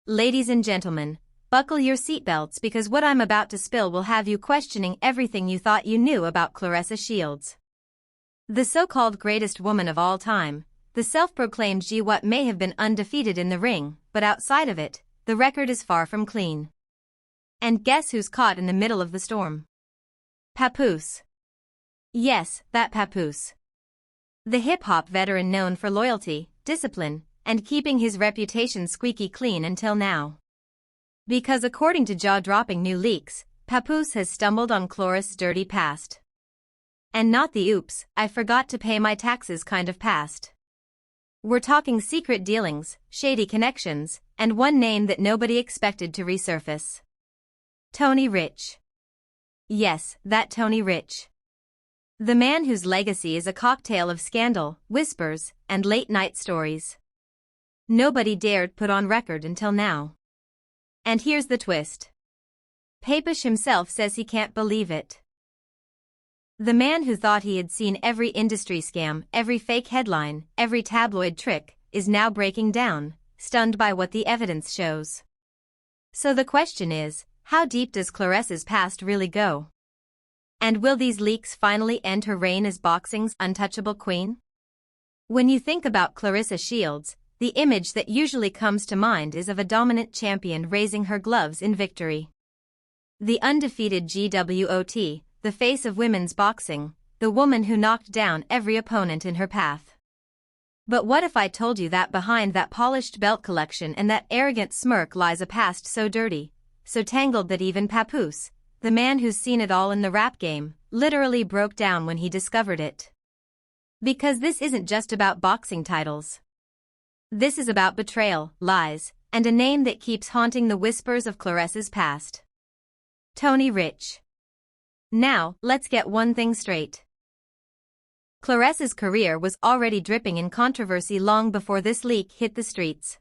Ladies and gentlemen, buckle your seatbelts because what I'm about to spill will have you questioning everything you thought you knew about Claressa Shields. The so-called greatest woman of all time, the self-proclaimed G-What may have been undefeated in the ring, but outside of it, the record is far from clean. And guess who's caught in the middle of the storm? Papoose. Yes, that Papoose. The hip-hop veteran known for loyalty, discipline, and keeping his reputation squeaky clean until now. Because according to jaw-dropping new leaks, Papoose has stumbled on Claressa's dirty past. And not the oops, I forgot to pay my taxes kind of past. We're talking secret dealings, shady connections, and one name that nobody expected to resurface. Tony Rich. Yes, that Tony Rich. The man whose legacy is a cocktail of scandal, whispers, and late-night stories. Nobody dared put on record until now. And here's the twist. Papoose himself says he can't believe it. The man who thought he had seen every industry scam, every fake headline, every tabloid trick, is now breaking down, stunned by what the evidence shows. So the question is, how deep does Claressa's past really go? And will these leaks finally end her reign as boxing's untouchable queen? When you think about Claressa Shields, the image that usually comes to mind is of a dominant champion raising her gloves in victory. The undefeated GWOT, the face of women's boxing, the woman who knocked down every opponent in her path. But what if I told you that behind that polished belt collection and that arrogant smirk lies a past so dirty, so tangled that even Papoose, the man who's seen it all in the rap game, literally broke down when he discovered it. Because this isn't just about boxing titles. This is about betrayal, lies, and a name that keeps haunting the whispers of Claressa's past. Tony Rich. Now, let's get one thing straight. Claressa's career was already dripping in controversy long before this leak hit the streets.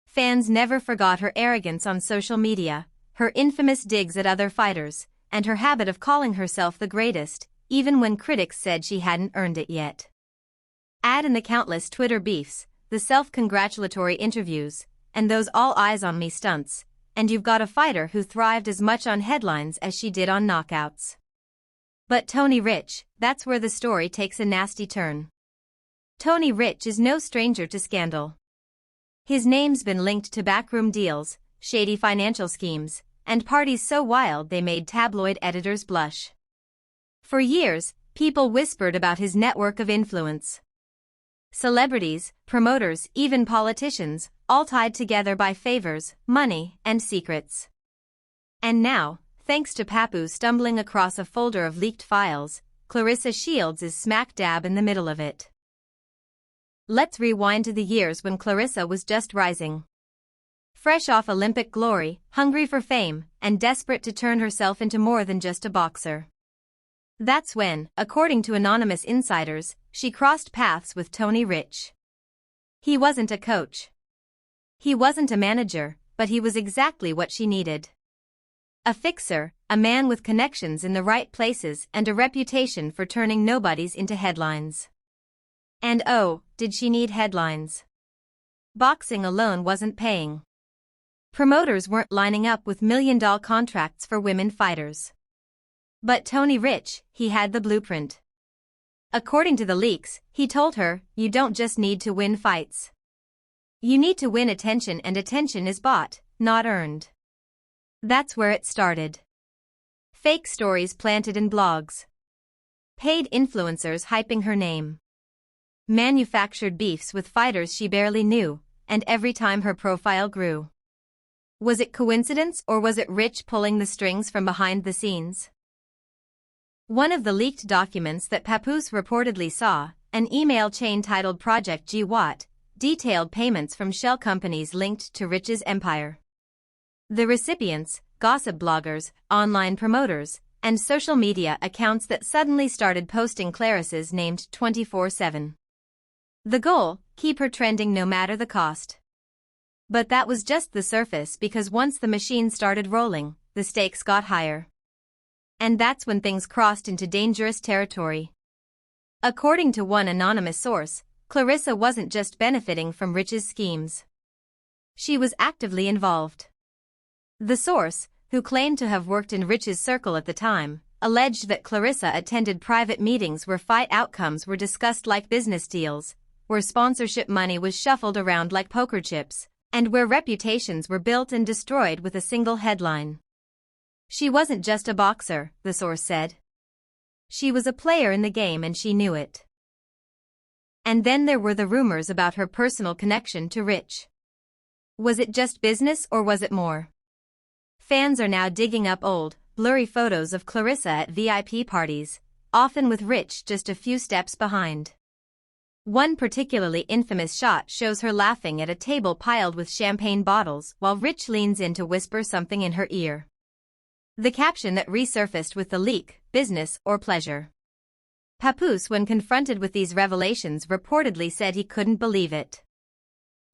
Fans never forgot her arrogance on social media, her infamous digs at other fighters, and her habit of calling herself the greatest, even when critics said she hadn't earned it yet. Add in the countless Twitter beefs, the self-congratulatory interviews, and those all-eyes-on-me stunts, and you've got a fighter who thrived as much on headlines as she did on knockouts. But Tony Rich, that's where the story takes a nasty turn. Tony Rich is no stranger to scandal. His name's been linked to backroom deals, shady financial schemes, and parties so wild they made tabloid editors blush. For years, people whispered about his network of influence. Celebrities, promoters, even politicians, all tied together by favors, money, and secrets. And now, thanks to Papoose stumbling across a folder of leaked files, Claressa Shields is smack dab in the middle of it. Let's rewind to the years when Claressa was just rising. Fresh off Olympic glory, hungry for fame, and desperate to turn herself into more than just a boxer. That's when, according to anonymous insiders, she crossed paths with Tony Rich. He wasn't a coach. He wasn't a manager, but he was exactly what she needed. A fixer, a man with connections in the right places and a reputation for turning nobodies into headlines. And oh, did she need headlines? Boxing alone wasn't paying. Promoters weren't lining up with million-dollar contracts for women fighters. But Tony Rich, he had the blueprint. According to the leaks, he told her, you don't just need to win fights. You need to win attention, and attention is bought, not earned. That's where it started. Fake stories planted in blogs. Paid influencers hyping her name. Manufactured beefs with fighters she barely knew, and every time her profile grew. Was it coincidence or was it Rich pulling the strings from behind the scenes? One of the leaked documents that Papoose reportedly saw, an email chain titled Project G-What, detailed payments from shell companies linked to Rich's empire. The recipients, gossip bloggers, online promoters, and social media accounts that suddenly started posting Claressa's name 24/7. The goal, keep her trending no matter the cost. But that was just the surface, because once the machine started rolling, the stakes got higher. And that's when things crossed into dangerous territory. According to one anonymous source, Claressa wasn't just benefiting from Rich's schemes. She was actively involved. The source, who claimed to have worked in Rich's circle at the time, alleged that Claressa attended private meetings where fight outcomes were discussed like business deals, where sponsorship money was shuffled around like poker chips, and where reputations were built and destroyed with a single headline. She wasn't just a boxer, the source said. She was a player in the game and she knew it. And then there were the rumors about her personal connection to Rich. Was it just business or was it more? Fans are now digging up old, blurry photos of Claressa at VIP parties, often with Rich just a few steps behind. One particularly infamous shot shows her laughing at a table piled with champagne bottles while Rich leans in to whisper something in her ear. The caption that resurfaced with the leak, business or pleasure. Papoose, when confronted with these revelations, reportedly said he couldn't believe it.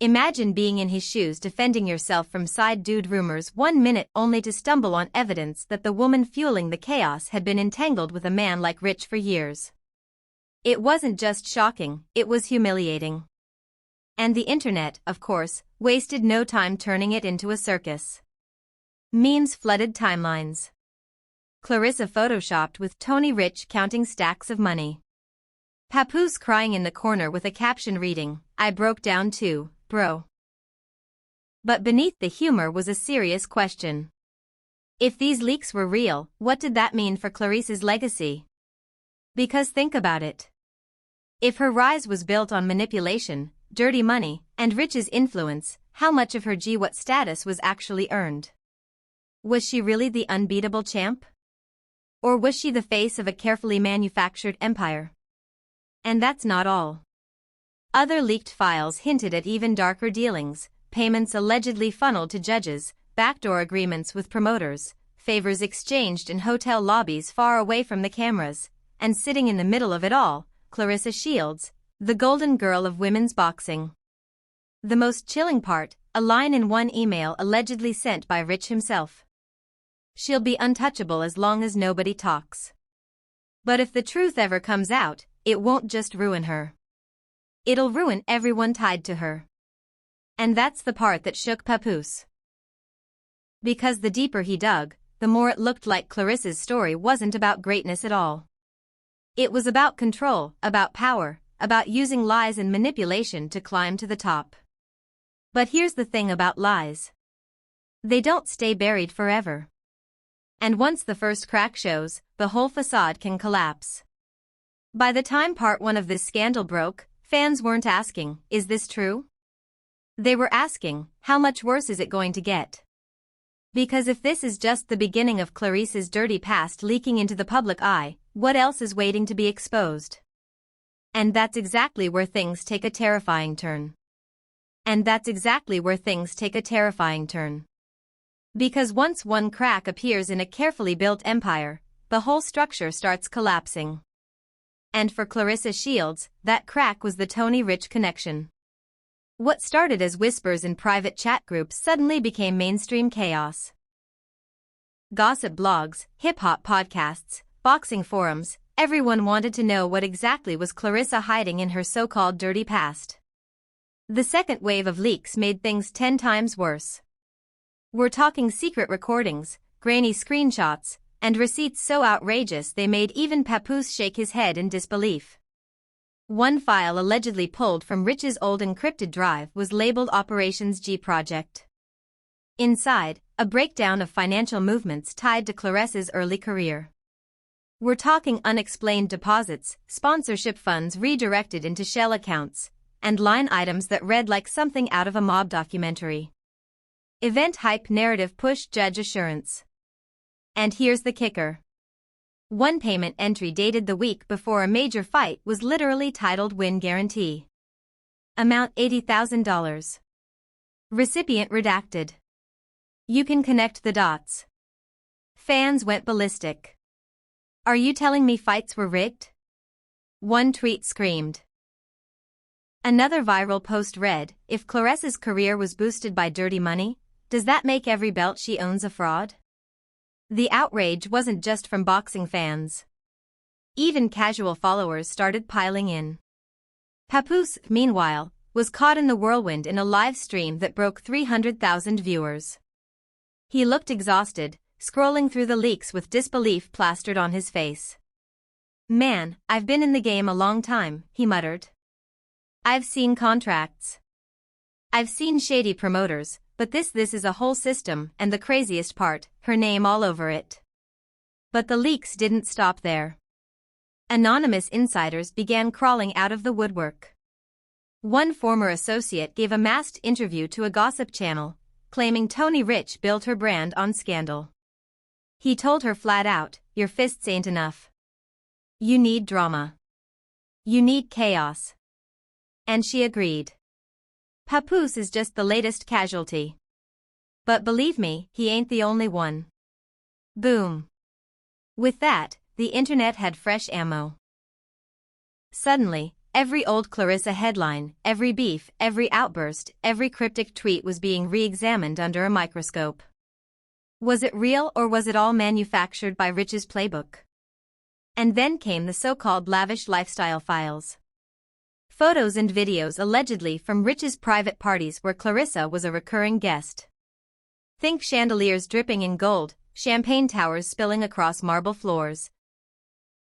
Imagine being in his shoes defending yourself from side dude rumors 1 minute only to stumble on evidence that the woman fueling the chaos had been entangled with a man like Rich for years. It wasn't just shocking, it was humiliating. And the internet, of course, wasted no time turning it into a circus. Memes flooded timelines. Claressa photoshopped with Tony Rich counting stacks of money. Papoose crying in the corner with a caption reading, "I broke down too, bro." But beneath the humor was a serious question. If these leaks were real, what did that mean for Claressa's legacy? Because think about it. If her rise was built on manipulation, dirty money, and Rich's influence, how much of her GWOT status was actually earned? Was she really the unbeatable champ? Or was she the face of a carefully manufactured empire? And that's not all. Other leaked files hinted at even darker dealings, payments allegedly funneled to judges, backdoor agreements with promoters, favors exchanged in hotel lobbies far away from the cameras, and sitting in the middle of it all, Claressa Shields, the golden girl of women's boxing. The most chilling part, a line in one email allegedly sent by Rich himself. "She'll be untouchable as long as nobody talks." But if the truth ever comes out, it won't just ruin her. It'll ruin everyone tied to her. And that's the part that shook Papoose. Because the deeper he dug, the more it looked like Claressa's story wasn't about greatness at all. It was about control, about power, about using lies and manipulation to climb to the top. But here's the thing about lies. They don't stay buried forever. And once the first crack shows, the whole facade can collapse. By the time part 1 of this scandal broke, fans weren't asking, "Is this true?" They were asking, "How much worse is it going to get?" Because if this is just the beginning of Claressa's dirty past leaking into the public eye, what else is waiting to be exposed? And that's exactly where things take a terrifying turn. Because once one crack appears in a carefully built empire, the whole structure starts collapsing. And for Claressa Shields, that crack was the Tony Rich connection. What started as whispers in private chat groups suddenly became mainstream chaos. Gossip blogs, hip-hop podcasts, boxing forums, everyone wanted to know what exactly was Claressa hiding in her so-called dirty past. The second wave of leaks made things 10 times worse. We're talking secret recordings, grainy screenshots, and receipts so outrageous they made even Papoose shake his head in disbelief. One file allegedly pulled from Rich's old encrypted drive was labeled Operations G Project. Inside, a breakdown of financial movements tied to Claressa's early career. We're talking unexplained deposits, sponsorship funds redirected into shell accounts, and line items that read like something out of a mob documentary. Event hype narrative push judge assurance. And here's the kicker. One payment entry dated the week before a major fight was literally titled Win Guarantee. Amount $80,000. Recipient redacted. You can connect the dots. Fans went ballistic. Are you telling me fights were rigged? One tweet screamed. Another viral post read, "If Claressa's career was boosted by dirty money, does that make every belt she owns a fraud?" The outrage wasn't just from boxing fans. Even casual followers started piling in. Papoose, meanwhile, was caught in the whirlwind in a live stream that broke 300,000 viewers. He looked exhausted, scrolling through the leaks with disbelief plastered on his face. "Man, I've been in the game a long time," he muttered. "I've seen contracts. I've seen shady promoters, but this is a whole system, and the craziest part, her name all over it." But the leaks didn't stop there. Anonymous insiders began crawling out of the woodwork. One former associate gave a masked interview to a gossip channel, claiming Tony Rich built her brand on scandal. He told her flat out, "Your fists ain't enough. You need drama. You need chaos." And she agreed. Papoose is just the latest casualty. But believe me, he ain't the only one. Boom. With that, the internet had fresh ammo. Suddenly, every old Claressa headline, every beef, every outburst, every cryptic tweet was being re-examined under a microscope. Was it real or was it all manufactured by Rich's playbook? And then came the so-called lavish lifestyle files. Photos and videos allegedly from Rich's private parties where Claressa was a recurring guest. Think chandeliers dripping in gold, champagne towers spilling across marble floors,